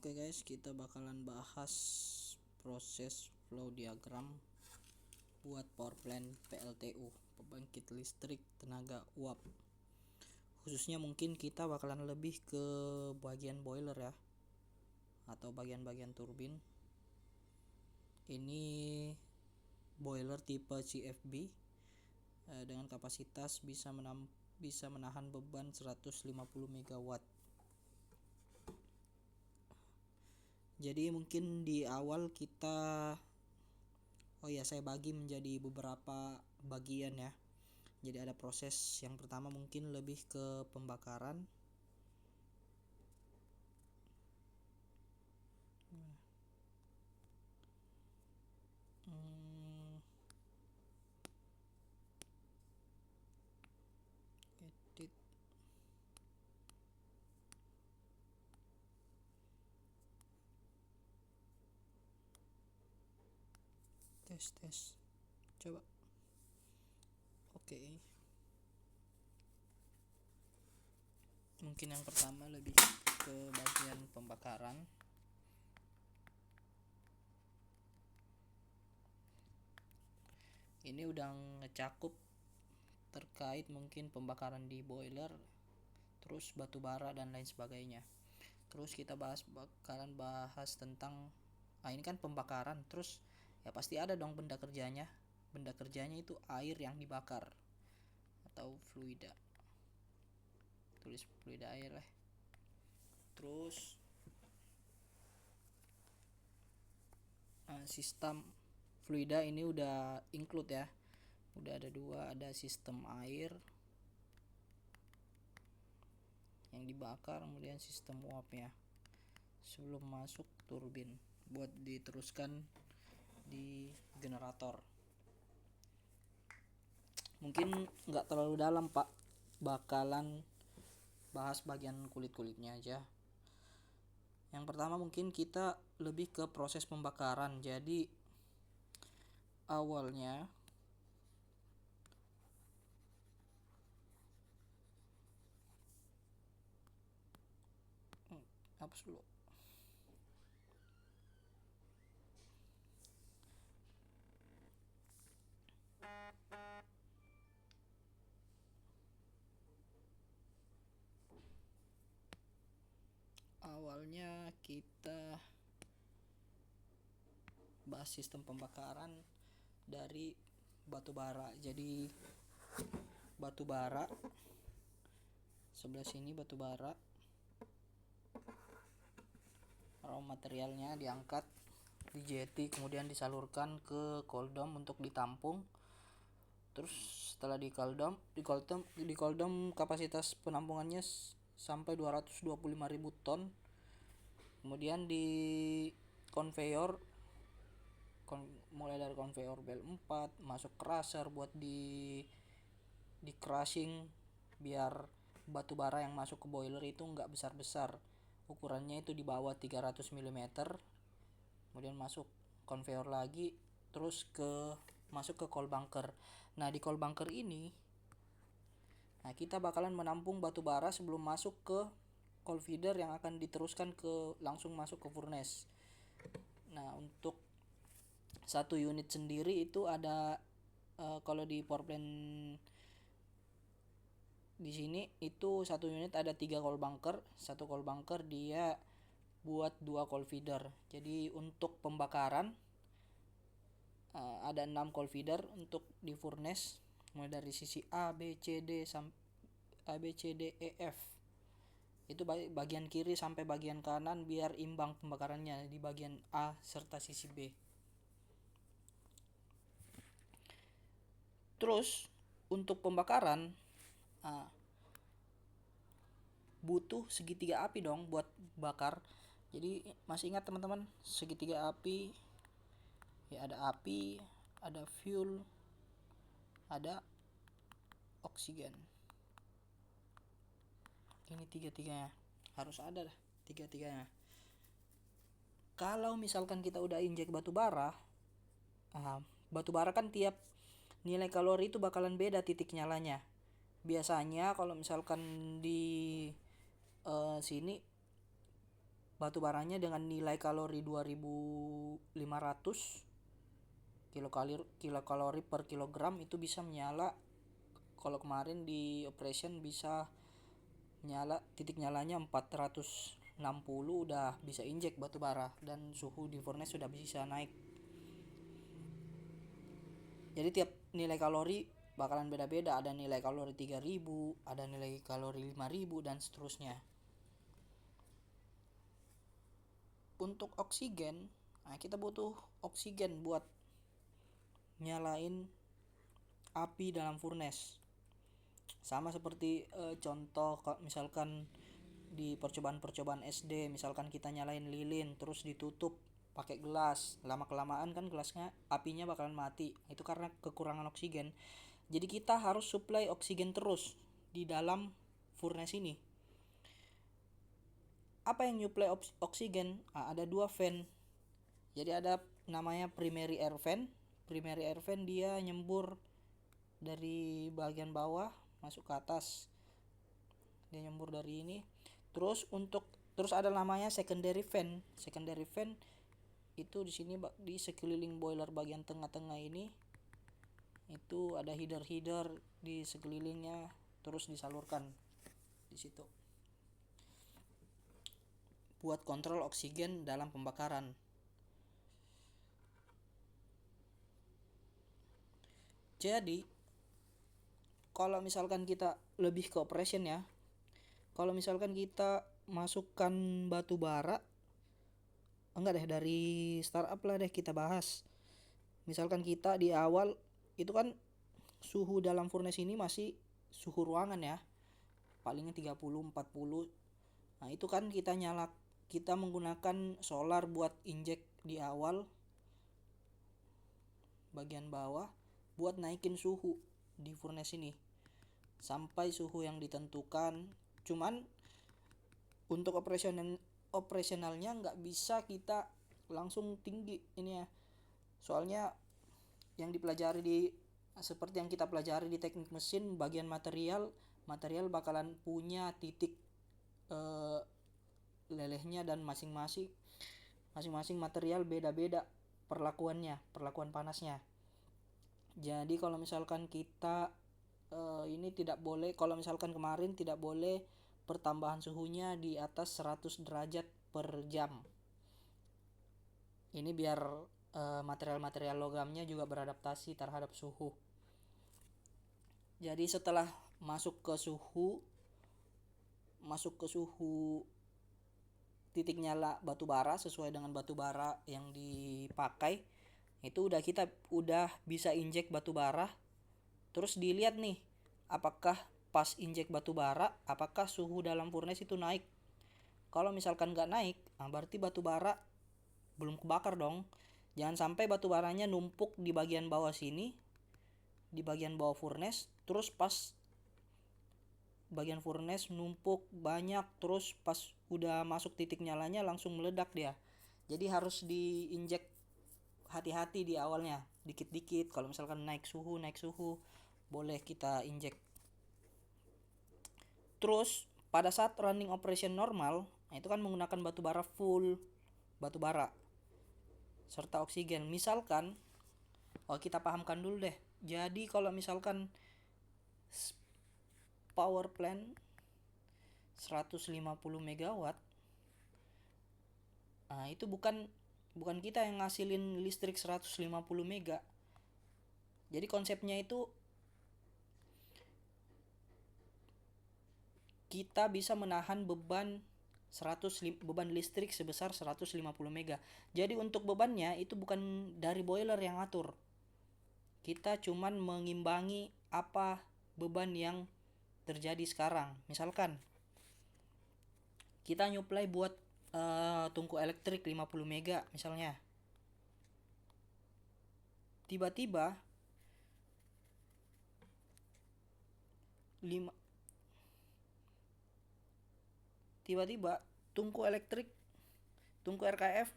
Oke guys, kita bakalan bahas proses flow diagram buat power plant PLTU, pembangkit listrik tenaga uap. Khususnya mungkin kita bakalan lebih ke bagian boiler ya, atau bagian-bagian turbin. Ini boiler tipe CFB dengan kapasitas bisa menahan beban 150 MW. Jadi mungkin di awal saya bagi menjadi beberapa bagian ya. Jadi ada proses yang pertama mungkin lebih ke pembakaran. Edit. Tes. Coba. Oke. Mungkin yang pertama lebih ke bagian pembakaran. Ini udah ngecakup terkait mungkin pembakaran di boiler, terus batu bara dan lain sebagainya. Terus kita bakalan bahas tentang ini kan pembakaran, terus ya pasti ada dong benda kerjanya. Benda kerjanya itu air yang dibakar atau fluida. Tulis fluida air lah. Terus sistem fluida ini udah include ya. Udah ada dua, ada sistem air yang dibakar, kemudian sistem uapnya sebelum masuk turbin buat diteruskan di generator. Mungkin nggak terlalu dalam pak, bakalan bahas bagian kulit-kulitnya aja. Yang pertama mungkin kita lebih ke proses pembakaran. Jadi awalnya hapus dulu. Awalnya kita bahas sistem pembakaran dari batu bara. Jadi batu bara sebelah sini, batu bara raw materialnya diangkat di jeti, kemudian disalurkan ke cold dome untuk ditampung. Terus setelah di cold dome kapasitas penampungannya sampai 225.000 ton. Kemudian di conveyor mulai dari conveyor belt 4 masuk crusher buat di crushing biar batu bara yang masuk ke boiler itu enggak besar-besar, ukurannya itu di bawah 300 mm. Kemudian masuk conveyor lagi, terus masuk ke cold bunker. Nah di cold bunker ini kita bakalan menampung batu bara sebelum masuk ke cold feeder yang akan diteruskan langsung masuk ke furnace. Nah untuk satu unit sendiri itu ada kalau di power plant di sini itu satu unit ada 3 cold bunker. Satu cold bunker dia buat 2 cold feeder. Jadi untuk pembakaran ada 6 cold feeder untuk di furnace, mulai dari sisi A, B, C, D, E, F. Itu bagian kiri sampai bagian kanan biar imbang pembakarannya di bagian A serta sisi B. Terus untuk pembakaran butuh segitiga api dong buat bakar. Jadi masih ingat teman-teman segitiga api ya, ada api, ada fuel, ada oksigen. Ini tiga-tiganya harus ada dah, tiga-tiganya. Kalau misalkan kita udah injek batu bara kan tiap nilai kalori itu bakalan beda titik nyalanya. Biasanya kalau misalkan di sini batu baranya dengan nilai kalori 2500 kilokalori per kilogram itu bisa menyala. Kalau kemarin di operation bisa nyala, titik nyalanya 460, udah bisa injek batu bara dan suhu di furnace sudah bisa naik. Jadi tiap nilai kalori bakalan beda-beda, ada nilai kalori 3000, ada nilai kalori 5000 dan seterusnya. Untuk oksigen, nah kita butuh oksigen buat nyalain api dalam furnace. Sama seperti contoh misalkan di percobaan-percobaan SD, misalkan kita nyalain lilin terus ditutup pakai gelas, lama kelamaan kan gelasnya apinya bakalan mati, itu karena kekurangan oksigen. Jadi kita harus supply oksigen terus di dalam furnace ini. Apa yang nyuplai oksigen? Ada dua fan. Jadi ada namanya primary air fan. Primary air fan dia nyembur dari bagian bawah masuk ke atas, dia nyembur dari ini. Terus ada namanya secondary fan. Secondary fan itu di sini di sekeliling boiler bagian tengah-tengah ini itu ada heater di sekelilingnya, terus disalurkan di situ buat kontrol oksigen dalam pembakaran. Jadi kalau misalkan kita lebih ke operation ya, kalau misalkan kita masukkan batu bara, enggak deh, dari startup lah deh kita bahas. Misalkan kita di awal itu kan suhu dalam furnace ini masih suhu ruangan ya, palingnya 30-40. Nah itu kan kita menggunakan solar buat injek di awal bagian bawah buat naikin suhu di furnace ini sampai suhu yang ditentukan. Cuman untuk operasionalnya nggak bisa kita langsung tinggi ini ya, soalnya yang dipelajari seperti yang kita pelajari di teknik mesin, bagian material bakalan punya titik lelehnya, dan masing-masing material beda-beda perlakuan panasnya. Jadi kalau misalkan kita ini tidak boleh, kalau misalkan kemarin tidak boleh pertambahan suhunya di atas 100 derajat per jam. Ini biar material-material logamnya juga beradaptasi terhadap suhu. Jadi setelah masuk ke suhu titik nyala batu bara sesuai dengan batu bara yang dipakai, itu kita udah bisa injek batu bara. Terus dilihat nih, apakah pas injek batu bara, apakah suhu dalam furnace itu naik. Kalau misalkan nggak naik, berarti batu bara belum kebakar dong. Jangan sampai batu baranya numpuk di bagian bawah sini, di bagian bawah furnace, terus pas bagian furnace numpuk banyak, terus pas udah masuk titik nyalanya langsung meledak dia. Jadi harus diinjek hati-hati di awalnya, dikit-dikit. Kalau misalkan naik suhu boleh kita injek. Terus pada saat running operation normal, itu kan menggunakan batu bara full batu bara serta oksigen. Misalkan kita pahamkan dulu deh. Jadi kalau misalkan power plant 150 megawatt, itu bukan kita yang ngasilin listrik 150 mega. Jadi konsepnya itu kita bisa menahan beban listrik sebesar 150 mega. Jadi untuk bebannya itu bukan dari boiler yang ngatur. Kita cuman mengimbangi apa beban yang terjadi sekarang. Misalkan kita nyuplai buat tungku elektrik 50 mega misalnya. Tiba-tiba tungku RKF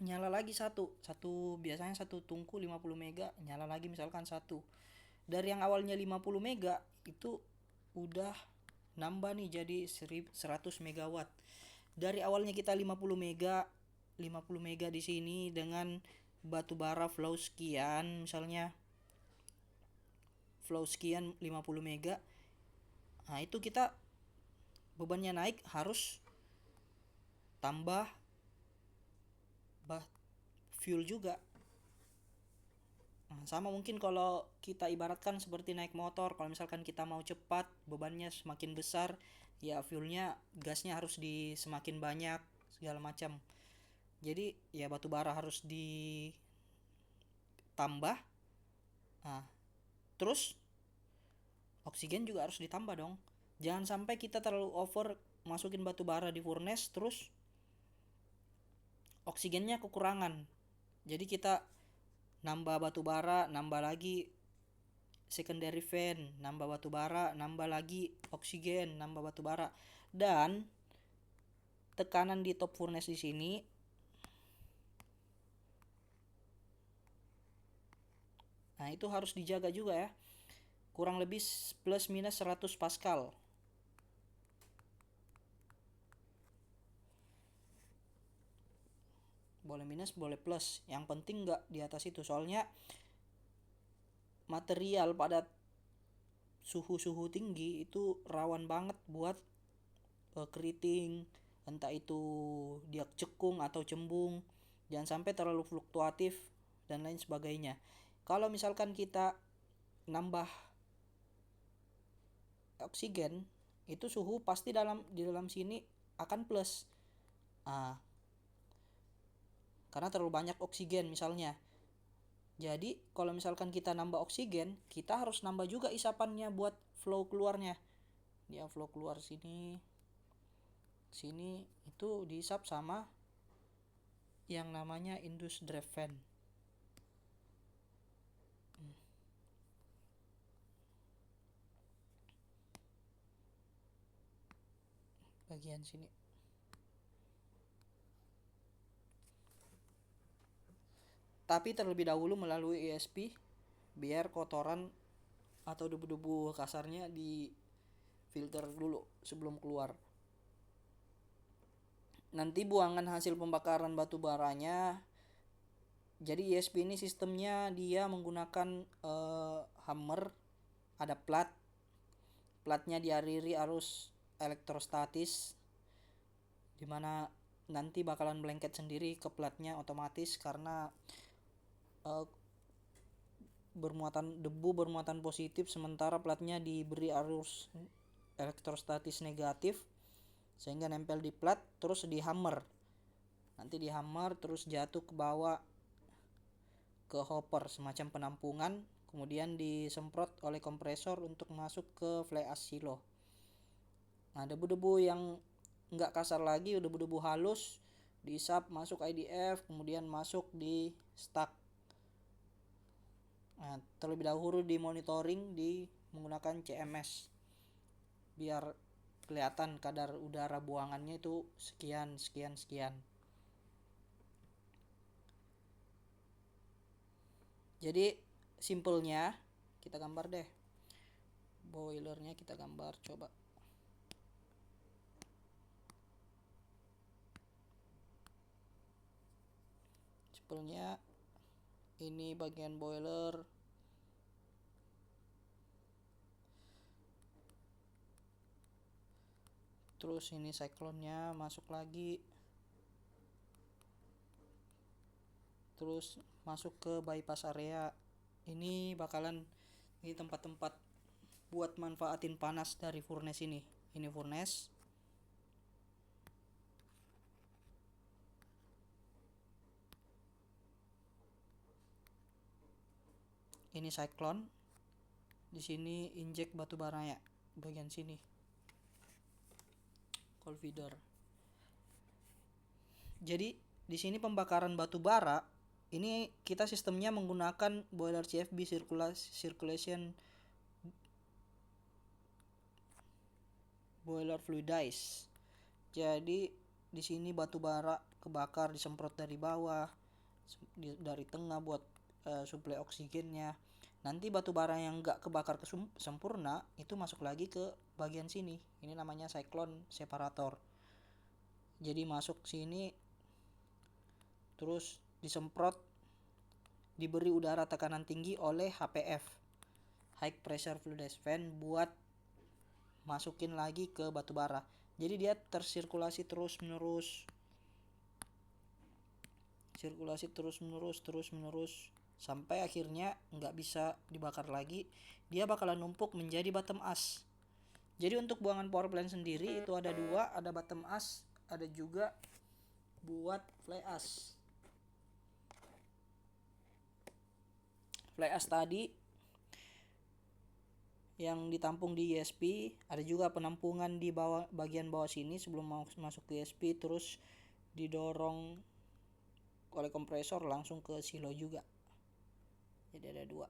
nyala lagi satu biasanya satu tungku 50 mega nyala lagi misalkan satu. Dari yang awalnya 50 mega itu udah nambah nih jadi 100 megawatt. Dari awalnya kita 50 mega di sini dengan batu bara flow sekian, misalnya flow sekian 50 mega. Nah, itu kita bebannya naik harus tambah fuel juga. Nah, sama mungkin kalau kita ibaratkan seperti naik motor, kalau misalkan kita mau cepat, bebannya semakin besar, ya fuelnya, gasnya harus semakin banyak segala macam. Jadi ya batu bara harus ditambah. Nah, terus oksigen juga harus ditambah dong. Jangan sampai kita terlalu over masukin batu bara di furnace terus oksigennya kekurangan. Jadi kita nambah batu bara, nambah lagi secondary fan, nambah batu bara, nambah lagi oksigen, nambah batu bara. Dan tekanan di top furnace di sini nah itu harus dijaga juga ya. Kurang lebih plus minus 100 pascal. Boleh minus, boleh plus. Yang penting nggak di atas itu. Soalnya material pada suhu-suhu tinggi itu rawan banget buat keriting. Entah itu dia cekung atau cembung. Jangan sampai terlalu fluktuatif dan lain sebagainya. Kalau misalkan kita nambah oksigen, itu suhu pasti di dalam sini akan plus. Karena terlalu banyak oksigen misalnya. Jadi kalau misalkan kita nambah oksigen, kita harus nambah juga isapannya buat flow keluarnya. Dia flow keluar sini itu diisap sama yang namanya induced draft fan. Bagian sini. Tapi terlebih dahulu melalui ESP biar kotoran atau debu-debu kasarnya di filter dulu sebelum keluar. Nanti buangan hasil pembakaran batu baranya. Jadi ESP ini sistemnya dia menggunakan hammer, ada platnya dialiri arus elektrostatis, dimana nanti bakalan melengket sendiri ke platnya otomatis karena debu bermuatan positif, sementara platnya diberi arus elektrostatis negatif sehingga nempel di plat, terus dihammer. Nanti dihammer terus jatuh ke bawah ke hopper semacam penampungan, kemudian disemprot oleh kompresor untuk masuk ke fly ash silo. Nah, debu-debu yang nggak kasar lagi, debu-debu halus diisap masuk IDF, kemudian masuk di stack. Nah, terlebih dahulu dimonitoring menggunakan CMS biar kelihatan kadar udara buangannya itu sekian. Jadi simpelnya kita gambar deh, boilernya kita gambar, coba. Simpelnya ini bagian boiler, terus ini cyclone-nya masuk lagi, terus masuk ke bypass area. Ini bakalan di tempat-tempat buat manfaatin panas dari furnace ini. Ini furnace, ini cyclone, di sini injek batu baranya bagian sini, cold feeder. Jadi di sini pembakaran batu bara ini kita sistemnya menggunakan boiler CFB circulation boiler fluidize. Jadi di sini batu bara kebakar disemprot dari bawah, dari tengah buat suplai oksigennya. Nanti batu bara yang nggak kebakar sempurna itu masuk lagi ke bagian sini. Ini namanya cyclone separator. jadi masuk sini terus disemprot, diberi udara tekanan tinggi oleh HPF, high pressure fluidizer fan, buat masukin lagi ke batu bara. Jadi dia tersirkulasi terus menerus sampai akhirnya nggak bisa dibakar lagi. Dia bakalan numpuk menjadi bottom ash. Jadi untuk buangan power plant sendiri itu ada dua, ada bottom ash, ada juga buat fly ash. Fly ash tadi yang ditampung di ESP, ada juga penampungan di bawah, bagian bawah sini sebelum masuk ke ESP, terus didorong oleh kompresor langsung ke silo juga. Jadi ada dua.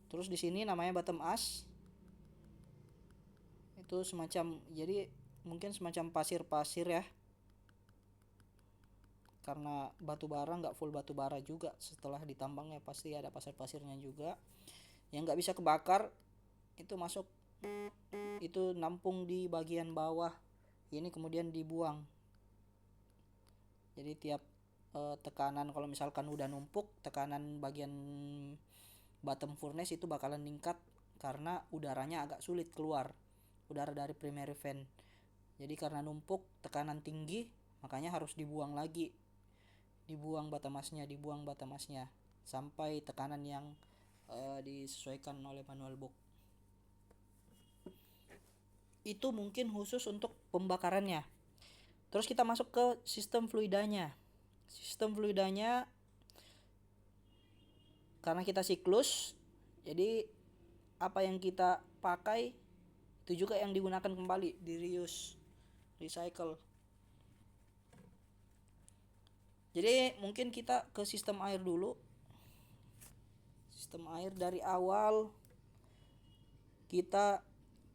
Terus di sini namanya bottom ash. Itu semacam, jadi mungkin semacam pasir-pasir ya. Karena batu bara nggak full batu bara juga, setelah ditambangnya pasti ada pasir-pasirnya juga. Yang nggak bisa kebakar itu masuk, itu nampung di bagian bawah. Ini kemudian dibuang. Jadi tiap tekanan, kalau misalkan udah numpuk, tekanan bagian bottom furnace itu bakalan meningkat karena udaranya agak sulit keluar, udara dari primary fan. Jadi karena numpuk, tekanan tinggi, makanya harus dibuang lagi, dibuang batamasnya sampai tekanan yang disesuaikan oleh manual book. Itu mungkin khusus untuk pembakarannya. Terus kita masuk ke sistem fluidanya. Sistem fluidanya karena kita siklus, jadi apa yang kita pakai itu juga yang digunakan kembali, di reuse, recycle. Jadi mungkin kita ke sistem air dulu. Sistem air dari awal kita,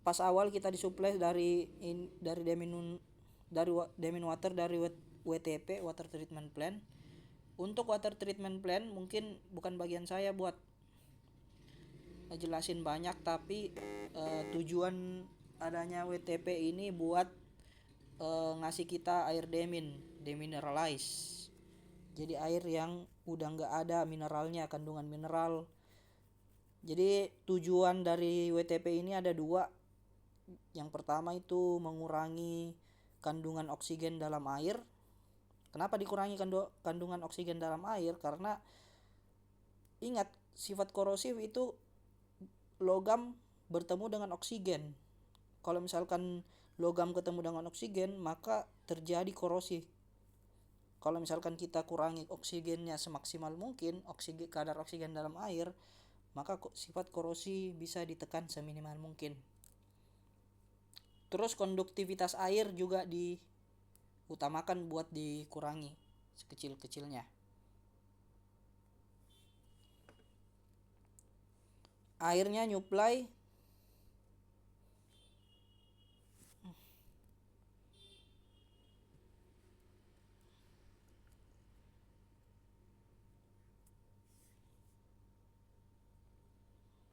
pas awal kita disuplai dari Demin Water, dari WTP, Water Treatment Plant. Untuk water treatment plant mungkin bukan bagian saya buat jelasin banyak, tapi tujuan adanya WTP ini buat ngasih kita air demineralize. Jadi air yang udah nggak ada mineralnya, kandungan mineral. Jadi tujuan dari WTP ini ada dua. Yang pertama itu mengurangi kandungan oksigen dalam air. Kenapa dikurangi kandungan oksigen dalam air? Karena ingat, sifat korosif itu logam bertemu dengan oksigen. Kalau misalkan logam ketemu dengan oksigen, maka terjadi korosi. Kalau misalkan kita kurangi oksigennya semaksimal mungkin, kadar oksigen dalam air, maka sifat korosi bisa ditekan seminimal mungkin. Terus konduktivitas air juga diutamakan buat dikurangi sekecil-kecilnya. Airnya nyuplai